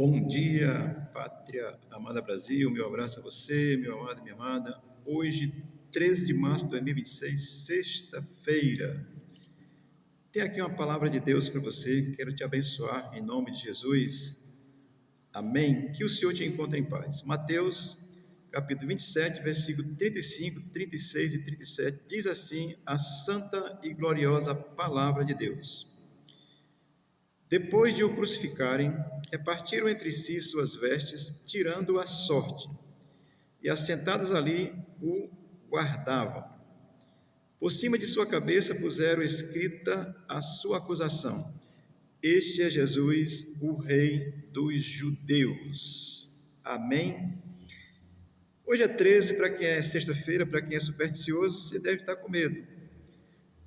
Bom dia, pátria amada Brasil, meu abraço a você, meu amado e minha amada. Hoje, 13 de março de 2026, sexta-feira. Tem aqui uma palavra de Deus para você, quero te abençoar em nome de Jesus. Amém. Que o Senhor te encontre em paz. Mateus, capítulo 27, versículo 35, 36 e 37, diz assim a santa e gloriosa palavra de Deus. Depois de o crucificarem, repartiram entre si suas vestes, tirando a sorte, e assentados ali o guardavam. Por cima de sua cabeça puseram escrita a sua acusação: Este é Jesus, o Rei dos Judeus. Amém? Hoje é 13, para quem é sexta-feira, para quem é supersticioso, você deve estar com medo.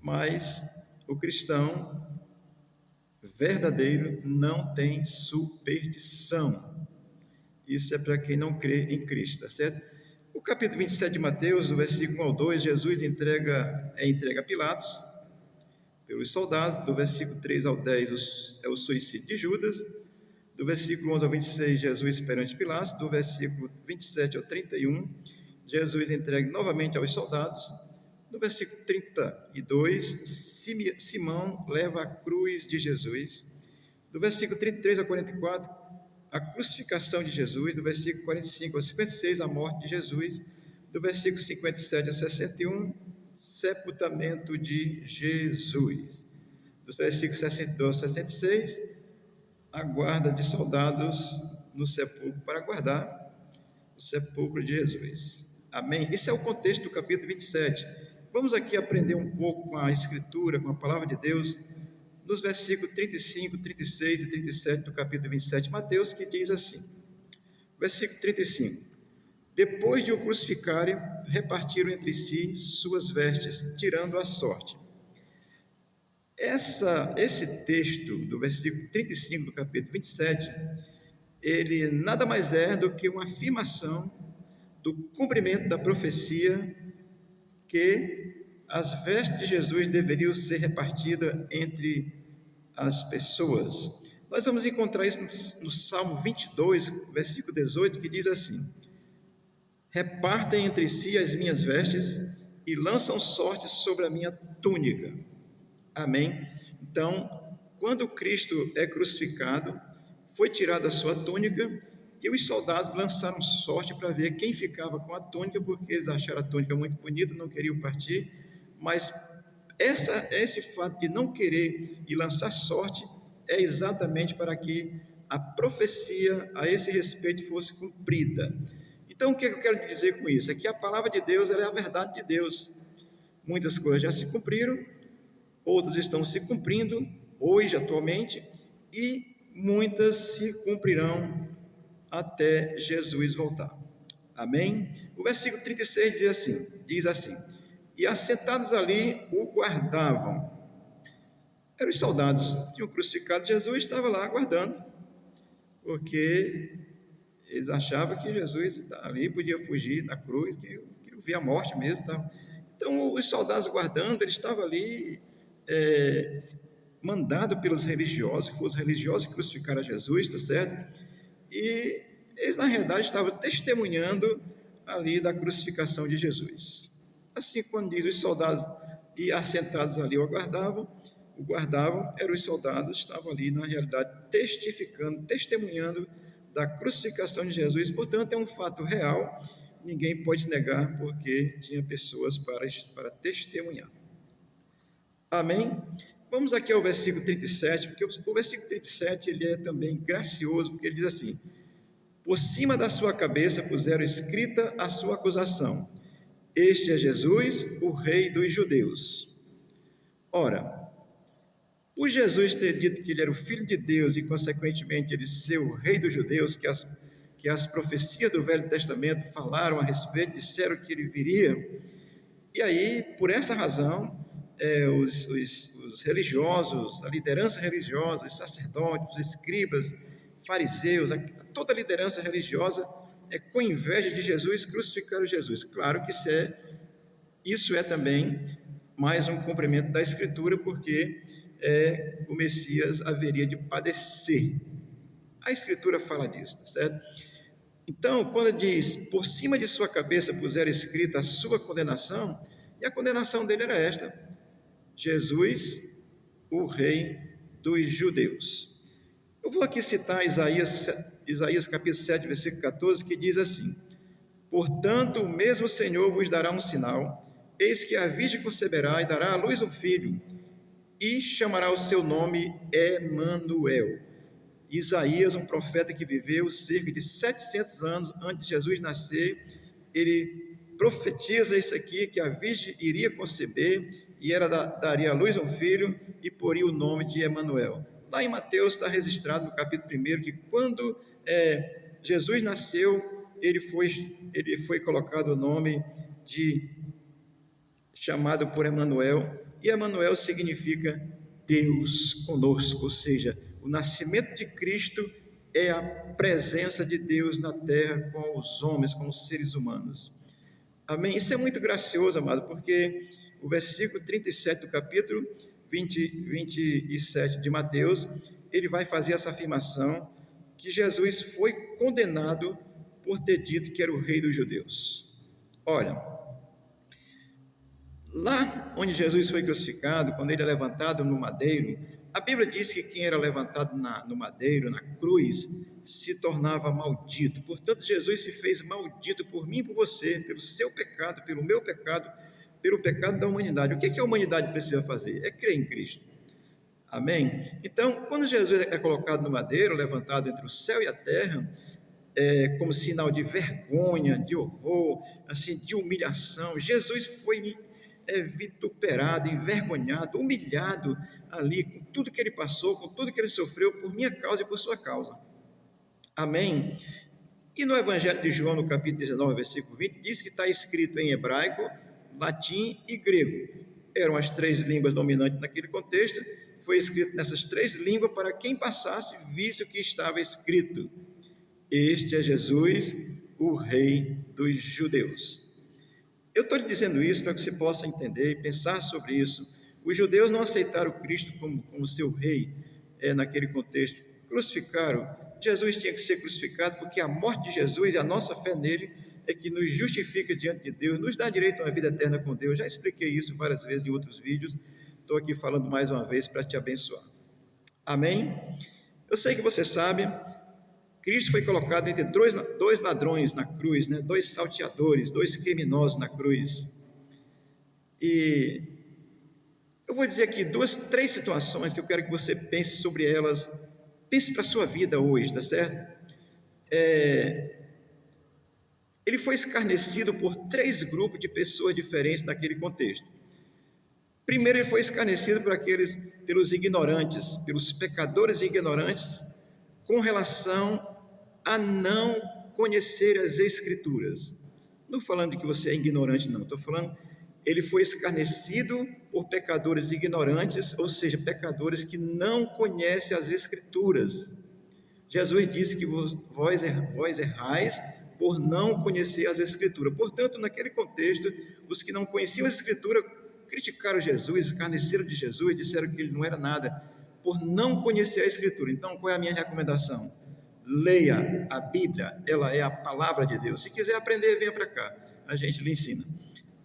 Mas o cristão verdadeiro não tem superstição. Isso é para quem não crê em Cristo, tá certo? O capítulo 27 de Mateus, do versículo 1 ao 2, Jesus é entregue a Pilatos pelos soldados. Do versículo 3 ao 10 é o suicídio de Judas. Do versículo 11 ao 26, Jesus perante Pilatos. Do versículo 27 ao 31, Jesus entregue novamente aos soldados. No versículo 32, Simão leva a cruz de Jesus. Do versículo 33 a 44, a crucificação de Jesus. Do versículo 45 a 56, a morte de Jesus. Do versículo 57 a 61, sepultamento de Jesus. Dos versículos 62 a 66, a guarda de soldados no sepulcro para guardar o sepulcro de Jesus. Amém? Esse é o contexto do capítulo 27. Vamos aqui aprender um pouco com a Escritura, com a Palavra de Deus, nos versículos 35, 36 e 37 do capítulo 27 de Mateus, que diz assim, versículo 35, depois de o crucificarem, repartiram entre si suas vestes, tirando a sorte. Esse texto do versículo 35 do capítulo 27, ele nada mais é do que uma afirmação do cumprimento da profecia que as vestes de Jesus deveriam ser repartidas entre as pessoas. Nós vamos encontrar isso no Salmo 22, versículo 18, que diz assim, repartem entre si as minhas vestes e lançam sorte sobre a minha túnica. Amém? Então, quando Cristo é crucificado, foi tirada a sua túnica e os soldados lançaram sorte para ver quem ficava com a túnica, porque eles acharam a túnica muito bonita, não queriam partir, mas esse fato de não querer e lançar sorte é exatamente para que a profecia a esse respeito fosse cumprida. Então, o que eu quero dizer com isso? É que a palavra de Deus ela é a verdade de Deus. Muitas coisas já se cumpriram, outras estão se cumprindo hoje, atualmente, e muitas se cumprirão até Jesus voltar. Amém? O versículo 36 diz assim, e assentados ali o guardavam. Eram os soldados que tinham crucificado Jesus, estavam lá aguardando, porque eles achavam que Jesus ali podia fugir da cruz, queriam ver a morte mesmo. Então, os soldados guardando, eles estavam ali mandado pelos religiosos, que foram os religiosos que crucificaram Jesus, tá certo? E eles, na realidade, estavam testemunhando ali da crucificação de Jesus. Assim, quando diz os soldados e assentados ali o guardavam, eram os soldados, estavam ali, na realidade, testificando, testemunhando da crucificação de Jesus. Portanto, é um fato real, ninguém pode negar, porque tinha pessoas para testemunhar. Amém? Vamos aqui ao versículo 37, porque o versículo 37 ele é também gracioso, porque ele diz assim, por cima da sua cabeça puseram escrita a sua acusação, este é Jesus, o Rei dos Judeus. Ora, por Jesus ter dito que ele era o Filho de Deus e, consequentemente, ele ser o Rei dos Judeus, que as profecias do Velho Testamento falaram a respeito, disseram que ele viria, e aí, por essa razão, os religiosos, a liderança religiosa, os sacerdotes, os escribas, fariseus, toda a liderança religiosa, com inveja de Jesus, crucificaram Jesus. Claro que isso é também mais um cumprimento da Escritura, porque o Messias haveria de padecer. A Escritura fala disso, tá certo? Então, quando diz, por cima de sua cabeça puseram escrita a sua condenação, e a condenação dele era esta: Jesus, o Rei dos Judeus. Eu vou aqui citar Isaías capítulo 7, versículo 14, que diz assim: portanto, o mesmo Senhor vos dará um sinal, eis que a virgem conceberá e dará à luz um filho, e chamará o seu nome Emanuel. Isaías, um profeta que viveu cerca de 700 anos antes de Jesus nascer, ele profetiza isso aqui, que a virgem iria conceber e daria à luz um filho e poria o nome de Emanuel. Lá em Mateus está registrado no capítulo 1 que quando Jesus nasceu, ele foi colocado o nome chamado por Emanuel, e Emanuel significa Deus conosco, ou seja, o nascimento de Cristo é a presença de Deus na terra com os homens, com os seres humanos. Amém? Isso é muito gracioso, amado, porque o versículo 37 do capítulo 27 de Mateus, ele vai fazer essa afirmação que Jesus foi condenado por ter dito que era o rei dos judeus. Olha, lá onde Jesus foi crucificado, quando ele é levantado no madeiro, a Bíblia diz que quem era levantado no madeiro, na cruz, se tornava maldito. Portanto, Jesus se fez maldito por mim e por você, pelo seu pecado, pelo meu pecado, pelo pecado da humanidade. O que a humanidade precisa fazer? É crer em Cristo. Amém? Então, quando Jesus é colocado no madeiro, levantado entre o céu e a terra, como sinal de vergonha, de horror, assim, de humilhação, Jesus foi vituperado, envergonhado, humilhado ali, com tudo que ele passou, com tudo que ele sofreu, por minha causa e por sua causa. Amém? E no Evangelho de João, no capítulo 19, versículo 20, diz que está escrito em hebraico, latim e grego. Eram as 3 línguas dominantes naquele contexto. Foi escrito nessas 3 línguas para quem passasse visse o que estava escrito: este é Jesus, o Rei dos Judeus. Eu estou lhe dizendo isso para que você possa entender e pensar sobre isso. Os judeus não aceitaram Cristo como seu rei naquele contexto. Crucificaram. Jesus tinha que ser crucificado porque a morte de Jesus e a nossa fé nele é que nos justifica diante de Deus, nos dá direito a uma vida eterna com Deus. Já expliquei isso várias vezes em outros vídeos. Estou aqui falando mais uma vez para te abençoar. Amém? Eu sei que você sabe, Cristo foi colocado entre 2 ladrões na cruz, 2 salteadores, 2 criminosos na cruz. E eu vou dizer aqui 3 situações que eu quero que você pense sobre elas. Pense para a sua vida hoje, tá certo? Ele foi escarnecido por 3 grupos de pessoas diferentes naquele contexto. Primeiro, ele foi escarnecido pelos ignorantes, pelos pecadores ignorantes, com relação a não conhecer as Escrituras. Não estou falando de que você é ignorante, não. Estou falando, ele foi escarnecido por pecadores ignorantes, ou seja, pecadores que não conhecem as Escrituras. Jesus disse que vós errais por não conhecer as Escrituras. Portanto, naquele contexto, os que não conheciam as Escrituras criticaram Jesus, escarneceram de Jesus, disseram que ele não era nada, por não conhecer a Escritura. Então, qual é a minha recomendação? Leia a Bíblia, ela é a palavra de Deus. Se quiser aprender, venha para cá, a gente lhe ensina.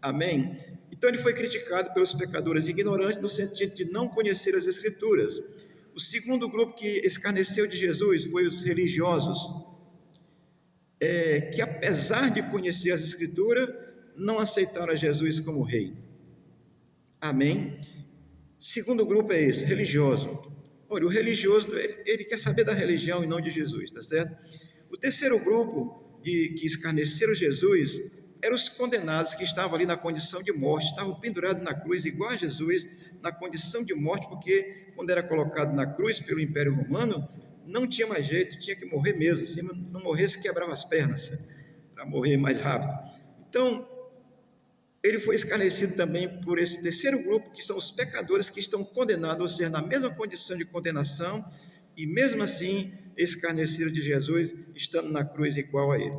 Amém? Então ele foi criticado pelos pecadores ignorantes no sentido de não conhecer as Escrituras. O segundo grupo que escarneceu de Jesus foi os religiosos, que apesar de conhecer as Escrituras, não aceitaram a Jesus como rei. Amém? Segundo grupo é esse, religioso. Olha, o religioso, ele quer saber da religião e não de Jesus, tá certo? O terceiro grupo que escarneceram Jesus eram os condenados que estavam ali na condição de morte, estavam pendurados na cruz igual a Jesus, na condição de morte, porque quando era colocado na cruz pelo Império Romano, não tinha mais jeito, tinha que morrer mesmo. Se não morresse, quebrava as pernas, para morrer mais rápido. Então, ele foi escarnecido também por esse terceiro grupo, que são os pecadores que estão condenados, ou seja, na mesma condição de condenação, e mesmo assim escarneceram de Jesus, estando na cruz igual a ele.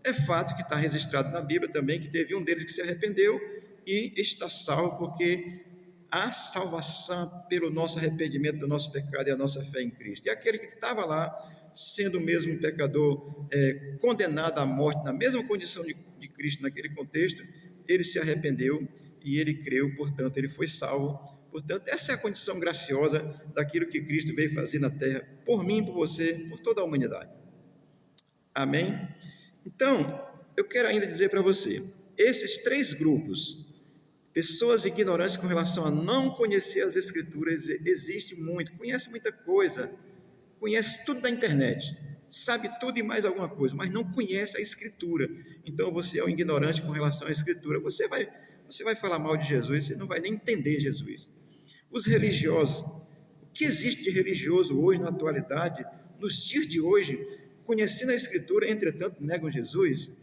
É fato que está registrado na Bíblia também que teve um deles que se arrependeu e está salvo, porque há salvação pelo nosso arrependimento do nosso pecado e a nossa fé em Cristo. E aquele que estava lá sendo mesmo um pecador condenado à morte, na mesma condição de Cristo naquele contexto, ele se arrependeu e ele creu, portanto, ele foi salvo. Portanto, essa é a condição graciosa daquilo que Cristo veio fazer na terra, por mim, por você, por toda a humanidade. Amém? Então, eu quero ainda dizer para você, esses três grupos, pessoas ignorantes com relação a não conhecer as Escrituras, existe muito, conhece muita coisa, conhece tudo da internet, sabe tudo e mais alguma coisa, mas não conhece a Escritura. Então você é um ignorante com relação à Escritura. Você vai falar mal de Jesus, você não vai nem entender Jesus. Os religiosos, o que existe de religioso hoje na atualidade, nos dias de hoje, conhecendo a Escritura, entretanto negam Jesus?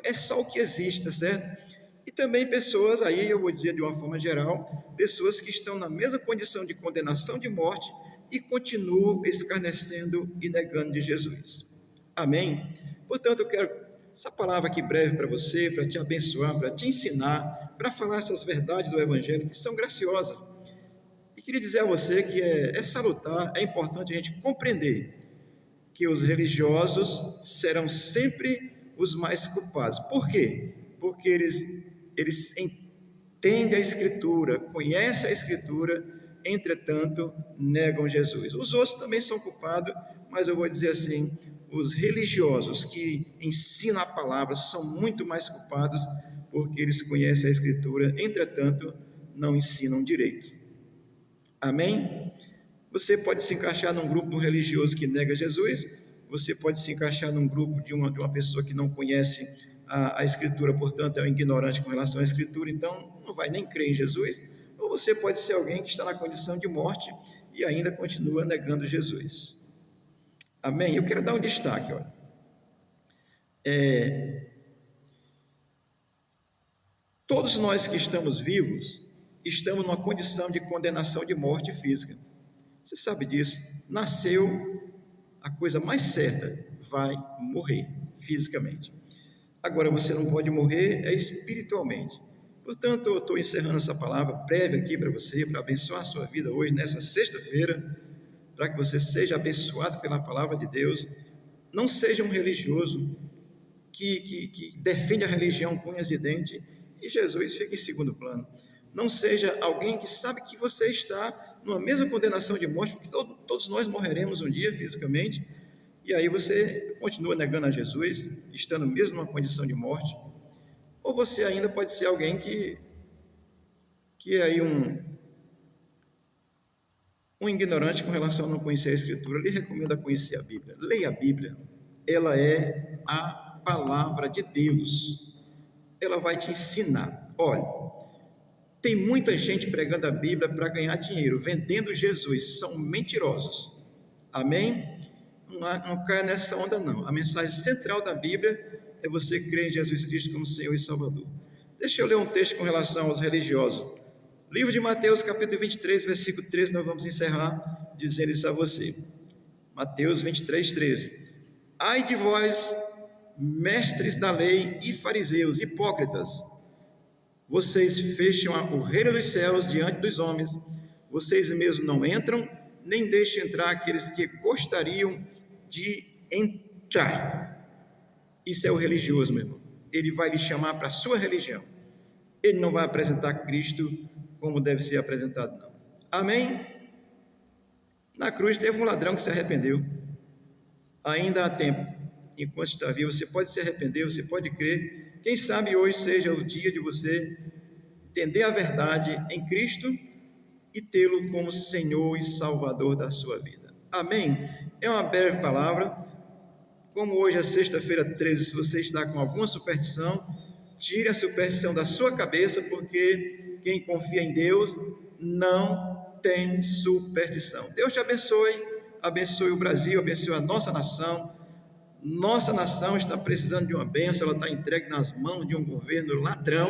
É só o que existe, tá certo? E também pessoas, aí eu vou dizer de uma forma geral, pessoas que estão na mesma condição de condenação de morte e continuam escarnecendo e negando de Jesus. Amém? Portanto, eu quero essa palavra aqui breve para você, para te abençoar, para te ensinar, para falar essas verdades do Evangelho que são graciosas. E queria dizer a você que é salutar, é importante a gente compreender que os religiosos serão sempre os mais culpados. Por quê? Porque eles entendem a Escritura, conhecem a Escritura, entretanto, negam Jesus. Os outros também são culpados, mas eu vou dizer assim, os religiosos que ensinam a palavra são muito mais culpados, porque eles conhecem a Escritura, entretanto, não ensinam direito. Amém? Você pode se encaixar num grupo religioso que nega Jesus, você pode se encaixar num grupo de uma pessoa que não conhece a Escritura, portanto é um ignorante com relação à Escritura, então não vai nem crer em Jesus, ou você pode ser alguém que está na condição de morte e ainda continua negando Jesus. Amém? Eu quero dar um destaque, olha. Todos nós que estamos vivos, estamos numa condição de condenação de morte física. Você sabe disso. Nasceu, a coisa mais certa, vai morrer fisicamente. Agora, você não pode morrer espiritualmente. Portanto, eu estou encerrando essa palavra breve aqui para você, para abençoar a sua vida hoje, nessa sexta-feira, para que você seja abençoado pela palavra de Deus. Não seja um religioso que defende a religião com unhas e dentes e Jesus fica em segundo plano. Não seja alguém que sabe que você está numa mesma condenação de morte, porque todos nós morreremos um dia fisicamente, e aí você continua negando a Jesus, estando mesmo numa condição de morte. Ou você ainda pode ser alguém que é aí um ignorante com relação a não conhecer a Escritura. Eu lhe recomendo conhecer a Bíblia. Leia a Bíblia. Ela é a palavra de Deus. Ela vai te ensinar. Olha, tem muita gente pregando a Bíblia para ganhar dinheiro, vendendo Jesus. São mentirosos. Amém? Não caia nessa onda, não. A mensagem central da Bíblia é você crer em Jesus Cristo como Senhor e Salvador. Deixa eu ler um texto com relação aos religiosos. Livro de Mateus, capítulo 23, versículo 13, nós vamos encerrar dizendo isso a você. Mateus 23, 13. Ai de vós, mestres da lei e fariseus, hipócritas, vocês fecham o reino dos céus diante dos homens, vocês mesmos não entram, nem deixam entrar aqueles que gostariam de entrar. Isso é o religioso, meu irmão. Ele vai lhe chamar para a sua religião. Ele não vai apresentar Cristo como deve ser apresentado, não. Amém? Na cruz teve um ladrão que se arrependeu. Ainda há tempo. Enquanto está vivo, você pode se arrepender, você pode crer. Quem sabe hoje seja o dia de você entender a verdade em Cristo e tê-lo como Senhor e Salvador da sua vida. Amém? É uma breve palavra. Como hoje é sexta-feira 13, se você está com alguma superstição, tire a superstição da sua cabeça, porque quem confia em Deus não tem superstição. Deus te abençoe o Brasil, abençoe a nossa nação. Nossa nação está precisando de uma bênção, ela está entregue nas mãos de um governo ladrão,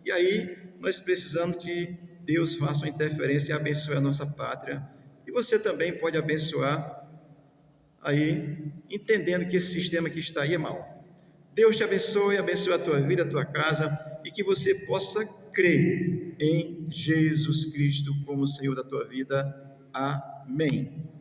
e aí nós precisamos que Deus faça uma interferência e abençoe a nossa pátria. E você também pode abençoar aí, entendendo que esse sistema que está aí é mau. Deus te abençoe a tua vida, a tua casa, e que você possa crer em Jesus Cristo como Senhor da tua vida. Amém.